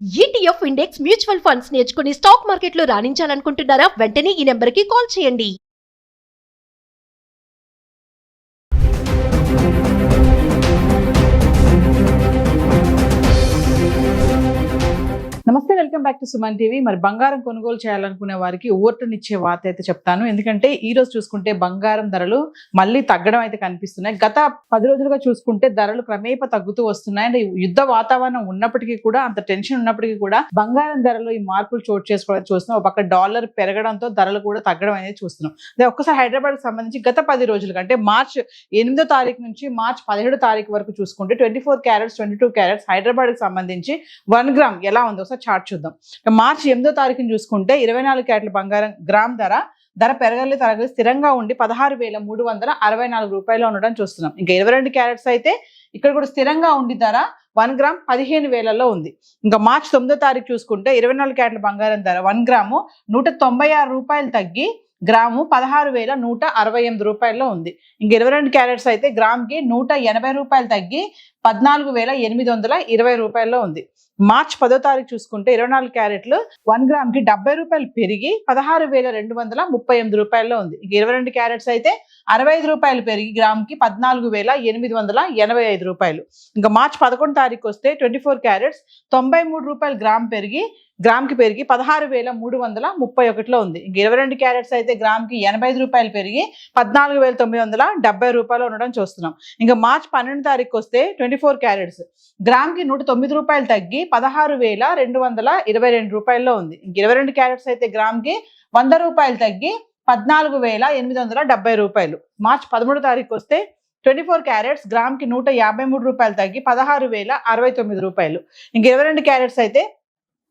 ETF index mutual funds నేర్చుకుని stock మార్కెట్లో రాణించాలనుకుంటున్నారా? వెంటనే ఈ నెంబర్కి కాల్ చేయండి. నమస్తే, welcome back to Suman TV. మరి బంగారం కొనుగోలు చేయాలనుకునే వారికి ఊరటనిచ్చే వార్త అయితే చెప్తాను. ఎందుకంటే ఈ రోజు చూసుకుంటే బంగారం ధరలు మళ్ళీ తగ్గడం అయితే కనిపిస్తున్నాయి. గత 10 రోజులుగా చూసుకుంటే ధరలు క్రమేప తగ్గుతూ వస్తున్నాయి. అంటే యుద్ధ వాతావరణం ఉన్నప్పటికీ కూడా, అంత టెన్షన్ ఉన్నప్పటికీ కూడా బంగారం ధరలు ఈ మార్పులు చోటు చేసుకోవడం చూస్తున్నాం. ఒక పక్క డాలర్ పెరగడంతో ధరలు కూడా తగ్గడం అనేది చూస్తున్నాం. అదే ఒక్కసారి హైదరాబాద్ కి సంబంధించి గత 10 రోజులుగా అంటే మార్చ్ 8వ తారీఖు నుంచి మార్చ్ 17వ తారీఖు వరకు చూసుకుంటే 24 క్యారెట్స్ 22 క్యారెట్స్ హైదరాబాద్ కి సంబంధించి 1 గ్రామ్ ఎలా ఉందో చార్ట్ చూద్దాం. మార్చి 8వ తారీఖుని చూసుకుంటే 24 క్యారెట్ల బంగారం గ్రామ్ ధర పెరగలే తరగలేదు, స్థిరంగా ఉండి 16,364 రూపాయలు ఉండడం చూస్తున్నాం. ఇంకా 22 క్యారెట్స్ అయితే ఇక్కడ కూడా స్థిరంగా ఉండి ధర 1 గ్రామ్ 15,000లో ఉంది. ఇంకా మార్చి 9వ తారీఖు చూసుకుంటే 24 క్యారెట్ల బంగారం ధర 1 గ్రాము 196 రూపాయలు తగ్గి గ్రాము 16,168 రూపాయల్లో ఉంది. ఇంక 22 క్యారెట్స్ అయితే గ్రామ్కి 180 రూపాయలు తగ్గి 14,820 రూపాయల్లో ఉంది. మార్చ్ 10వ తారీఖు చూసుకుంటే 24 క్యారెట్లు 1 గ్రామ్కి 70 రూపాయలు పెరిగి 16,238 రూపాయల్లో ఉంది. ఇంక 22 క్యారెట్స్ అయితే 65 రూపాయలు పెరిగి గ్రామ్కి 14,885 రూపాయలు. ఇంకా మార్చ్ 11 తారీఖు వస్తే 24 క్యారెట్స్ 93 రూపాయలు గ్రామ్కి పెరిగి 16,331లో ఉంది. ఇంక 22 క్యారెట్స్ అయితే గ్రామ్కి 85 రూపాయలు పెరిగి 14,970 రూపాయలు ఉండడం చూస్తున్నాం. ఇంకా మార్చ్ 12 తారీఖు వస్తే 24 క్యారెట్స్ గ్రామ్కి 109 రూపాయలు తగ్గి 16,222 రూపాయల్లో ఉంది. ఇంక 22 క్యారెట్స్ అయితే గ్రామ్కి 100 రూపాయలు తగ్గి 14,870 రూపాయలు. మార్చ్ 13 తారీఖు వస్తే 24 క్యారెట్స్ గ్రామ్కి 153 రూపాయలు తగ్గి 16,069 రూపాయలు. ఇంక 22 క్యారెట్స్ అయితే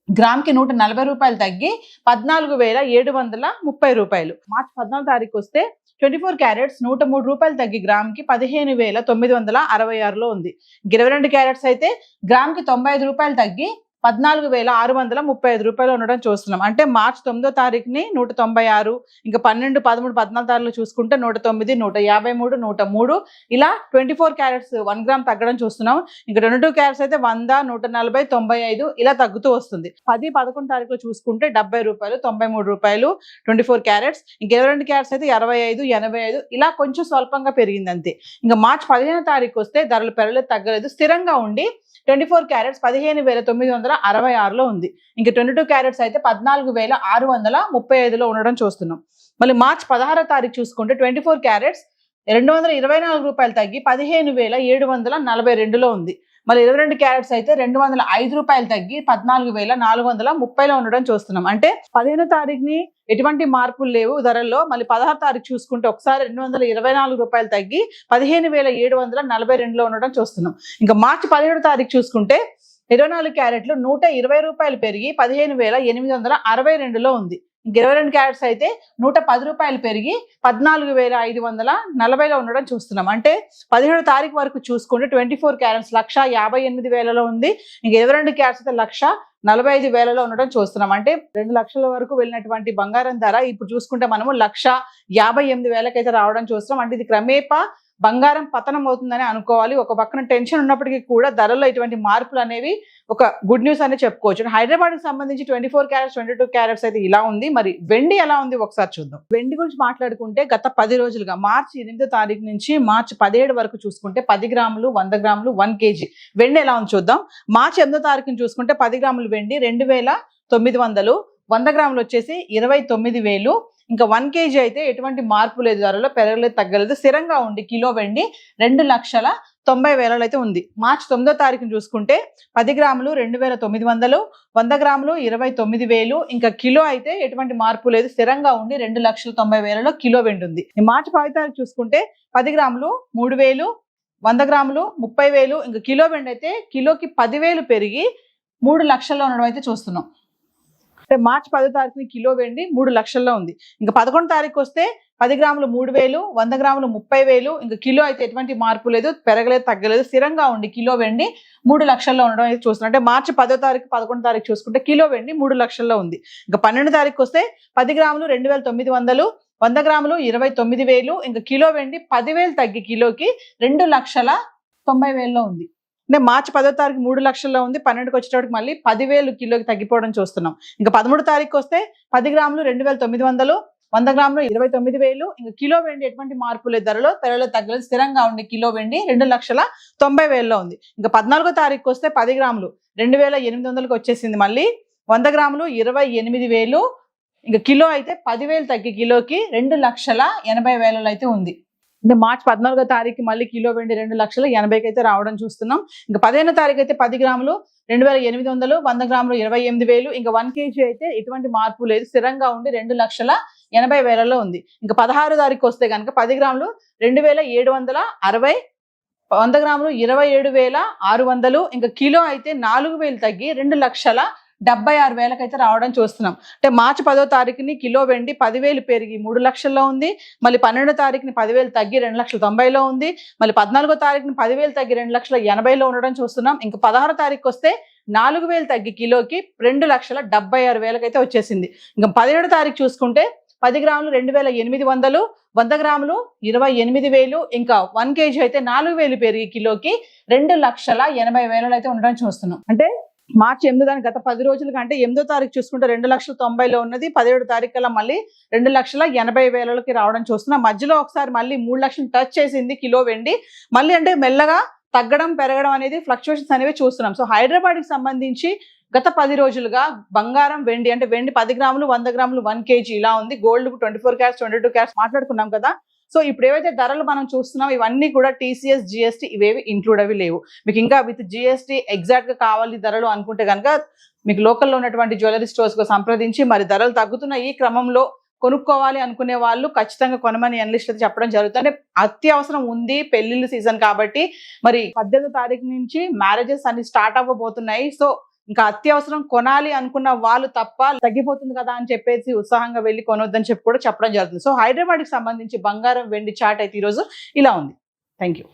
గ్రామ్కి 140 రూపాయలు తగ్గి 14,730 రూపాయలు. మార్చి 14 తారీఖు వస్తే 24 క్యారెట్స్ 103 రూపాయలు తగ్గి గ్రామ్కి 15,966లో ఉంది. 22 క్యారెట్స్ అయితే గ్రామ్కి 95 రూపాయలు తగ్గి 14,635 రూపాయలు ఉండడం చూస్తున్నాం. అంటే మార్చి 9వ తారీఖుని 196, ఇంకా 12, 13, 14 తారీఖులు చూసుకుంటే 109, 153, 103 ఇలా 24 క్యారెట్స్ 1 గ్రామ్ తగ్గడం చూస్తున్నాం. ఇంకా 22 క్యారెట్స్ అయితే 100, 140, 95 ఇలా తగ్గుతూ వస్తుంది. 10, 11 తారీఖులు చూసుకుంటే 70 రూపాయలు, 93 రూపాయలు 24 క్యారెట్స్. ఇంకా 22 క్యారెట్స్ అయితే 65, 85 ఇలా కొంచెం స్వల్పంగా పెరిగింది అంతే. ఇంకా మార్చి 15వ తారీఖు వస్తే ధరలు పెరగలేదు, తగ్గలేదు, స్థిరంగా ఉండి 24 క్యారెట్స్ 15,966లో ఉంది. ఇంకా 22 క్యారెట్స్ అయితే 14,635లో ఉండడం చూస్తున్నాం. మళ్ళీ మార్చి 16వ తారీఖు చూసుకుంటే 24 క్యారెట్స్ 224 రూపాయలు తగ్గి 15,742లో ఉంది. మళ్ళీ 22 క్యారెట్స్ అయితే 205 రూపాయలు తగ్గి 14,430లో ఉండడం చూస్తున్నాం. అంటే 15వ తారీఖుని ఎటువంటి మార్పులు లేవు ధరల్లో. మళ్ళీ 16వ తారీఖు చూసుకుంటే ఒకసారి 224 రూపాయలు తగ్గి 15,742లో ఉండడం చూస్తున్నాం. ఇంకా మార్చి 17వ తారీఖు చూసుకుంటే 24 క్యారెట్లు 120 రూపాయలు పెరిగి 15,862లో ఉంది. ఇంక 22 క్యారెట్స్ అయితే 110 రూపాయలు పెరిగి 14,540లో ఉండడం చూస్తున్నాం. అంటే 17వ తారీఖు వరకు చూసుకుంటే 24 క్యారెట్స్ 158,000లో ఉంది. ఇంక 22 క్యారెట్స్ అయితే 145,000లో ఉండడం చూస్తున్నాం. అంటే 2 లక్షల వరకు వెళ్ళినటువంటి బంగారం ధర ఇప్పుడు చూసుకుంటే మనము 158,000 అయితే రావడం చూస్తున్నాం. అంటే ఇది క్రమేపా బంగారం పతనం అవుతుందని అనుకోవాలి. ఒక పక్కన టెన్షన్ ఉన్నప్పటికీ కూడా ధరల్లో ఇటువంటి మార్పులు అనేవి ఒక గుడ్ న్యూస్ అనే చెప్పుకోవచ్చు. హైదరాబాద్ కి సంబంధించి 24 క్యారెట్స్ 22 క్యారెట్స్ అయితే ఇలా ఉంది. మరి వెండి ఎలా ఉంది ఒకసారి చూద్దాం. వెండి గురించి మాట్లాడుకుంటే గత 10 రోజులుగా మార్చి 8వ తారీఖు నుంచి మార్చి 17 వరకు చూసుకుంటే 10 గ్రాములు 100 గ్రాములు 1 kg వెండి ఎలా ఉంది చూద్దాం. మార్చి 8వ తారీఖుని చూసుకుంటే 10 గ్రాములు వెండి 2,900, 100 గ్రాములు వచ్చేసి 29,000. ఇంకా 1 kg అయితే ఎటువంటి మార్పు లేదు, ధరలో పెరగలేదు, తగ్గలేదు, స్థిరంగా ఉండి కిలో వెండి 2,90,000 అయితే ఉంది. మార్చి 9వ తారీఖుని చూసుకుంటే 10 గ్రాములు 2,900, 100 గ్రాములు 29,000. ఇంకా కిలో అయితే ఎటువంటి మార్పు లేదు, స్థిరంగా ఉండి 2,90,000లో కిలో వెండి ఉంది. మార్చి 10వ తారీఖు చూసుకుంటే 10 గ్రాములు 3,000, 100 గ్రాములు 30,000. ఇంకా కిలో వెండి అయితే కిలోకి 10,000 పెరిగి 3 లక్షల్లో ఉండడం అయితే చూస్తున్నాం. అంటే మార్చి 10వ తారీఖుని కిలో వెండి 3 లక్షల్లో ఉంది. ఇంకా 11 తారీఖు వస్తే 10 గ్రాములు 3,000, 100 గ్రాములు 30,000. ఇంకా కిలో అయితే ఎటువంటి మార్పు లేదు, పెరగలేదు, తగ్గలేదు, స్థిరంగా ఉండి కిలో వెండి 3 లక్షల్లో ఉండడం అయితే చూస్తున్నాం. అంటే మార్చి 10వ తారీఖు 11 తారీఖు చూసుకుంటే కిలో వెండి 3 లక్షల్లో ఉంది. ఇంకా 12 తారీఖు వస్తే 10 గ్రాములు 2,900, 100 గ్రాములు 29,000. ఇంకా కిలో వెండి 10,000 తగ్గి కిలోకి 2,90,000లో ఉంది. అంటే మార్చి 10వ తారీఖు 3 లక్షల్లో ఉంది, 12కి వచ్చేటప్పటికి మళ్ళీ 10,000 కిలోకి తగ్గిపోవడం చూస్తున్నాం. ఇంకా 13 తారీఖు వస్తే 10 గ్రాములు 2,900, 100 గ్రాములు 29,000. ఇంకా కిలో వెండి ఎటువంటి మార్పు లేదు, ధరలో తగ్గలేదు, స్థిరంగా ఉండే కిలో వెండి 2,90,000లో ఉంది. ఇంకా 14వ తారీఖు వస్తే 10 గ్రాములు 2,800కి వచ్చేసింది, మళ్ళీ 100 గ్రాములు 28,000. ఇంకా కిలో అయితే 10,000 తగ్గి కిలోకి 2,80,000 అయితే ఉంది. అంటే మార్చి 14వ తారీఖు మళ్ళీ కిలో వెండి 2,80,000కి అయితే రావడం చూస్తున్నాం. ఇంకా 15వ తారీఖు అయితే 10 గ్రాములు 2,800, 100 గ్రాములు 28,000. ఇంకా 1 kg అయితే ఎటువంటి మార్పు లేదు, స్థిరంగా ఉండి 2,80,000లో ఉంది. ఇంకా 16వ తారీఖు వస్తే కనుక 10 గ్రాములు 2,760, 100 గ్రాములు 27,600. ఇంకా కిలో అయితే 4,000 తగ్గి 2,76,000 అయితే రావడం చూస్తున్నాం. అంటే మార్చి 10వ తారీఖుని కిలో వెండి 10,000 పెరిగి 3 లక్షల్లో ఉంది, మళ్ళీ 12వ తారీఖుని 10,000 తగ్గి 2,90,000లో ఉంది, మళ్ళీ 14వ తారీఖుని 10,000 తగ్గి 2,80,000లో ఉండడం చూస్తున్నాం. ఇంకా 16వ తారీఖు వస్తే 4,000 తగ్గి కిలోకి 2,76,000 అయితే వచ్చేసింది. ఇంకా 17వ తారీఖు చూసుకుంటే 10 గ్రాములు 2,800, 100 గ్రాములు 28,000. ఇంకా 1 kg అయితే 4,000 పెరిగి కిలోకి 2,80,000 అయితే ఉండడం చూస్తున్నాం. అంటే మార్చి 8వ తారీఖు గత 10 రోజుల కంటే 8వ తారీఖు చూసుకుంటే 2,90,000లో ఉన్నది, 17వ తారీఖు కల్లా మళ్ళీ 2,80,000కి రావడం చూస్తున్నాం. మధ్యలో ఒకసారి మళ్ళీ 3 లక్షలు టచ్ చేసింది కిలో వెండి, మళ్ళీ అంటే మెల్లగా తగ్గడం పెరగడం అనేది ఫ్లక్చువేషన్స్ అనేవి చూస్తున్నాం. సో హైదరాబాద్కి సంబంధించి గత 10 రోజులుగా బంగారం వెండి అంటే వెండి 10 గ్రాములు 100 గ్రాములు 1 kg ఇలా ఉంది. గోల్డ్ 24 క్యారెట్స్ 22 క్యారెట్స్ మాట్లాడుకున్నాం కదా. సో ఇప్పుడు ఏవైతే ధరలు మనం చూస్తున్నాం ఇవన్నీ కూడా TCS GST ఇవేవి ఇంక్లూడ్ అవి లేవు. మీకు ఇంకా విత్ GST ఎగ్జాక్ట్ గా కావాలి ధరలు అనుకుంటే కనుక మీకు లోకల్లో ఉన్నటువంటి జ్యువెలరీ స్టోర్స్ కు సంప్రదించి మరి ధరలు తగ్గుతున్న ఈ క్రమంలో కొనుక్కోవాలి అనుకునే వాళ్ళు ఖచ్చితంగా కొనమని అనలిస్ట్ అయితే చెప్పడం జరుగుతుంది. అంటే అత్యవసరం ఉంది, పెళ్లిళ్ళ సీజన్ కాబట్టి మరి 18వ తారీఖు నుంచి మ్యారేజెస్ అన్ని స్టార్ట్ అవ్వబోతున్నాయి. సో ఇంకా అత్యవసరం కొనాలి అనుకున్న వాళ్ళు తప్ప తగ్గిపోతుంది కదా అని చెప్పేసి ఉత్సాహంగా వెళ్ళి కొనొద్దని చెప్పి కూడా చెప్పడం జరుగుతుంది. సో హైదరాబాద్కి సంబంధించి బంగారం వెండి చార్ట్ అయితే ఈరోజు ఇలా ఉంది. Thank you.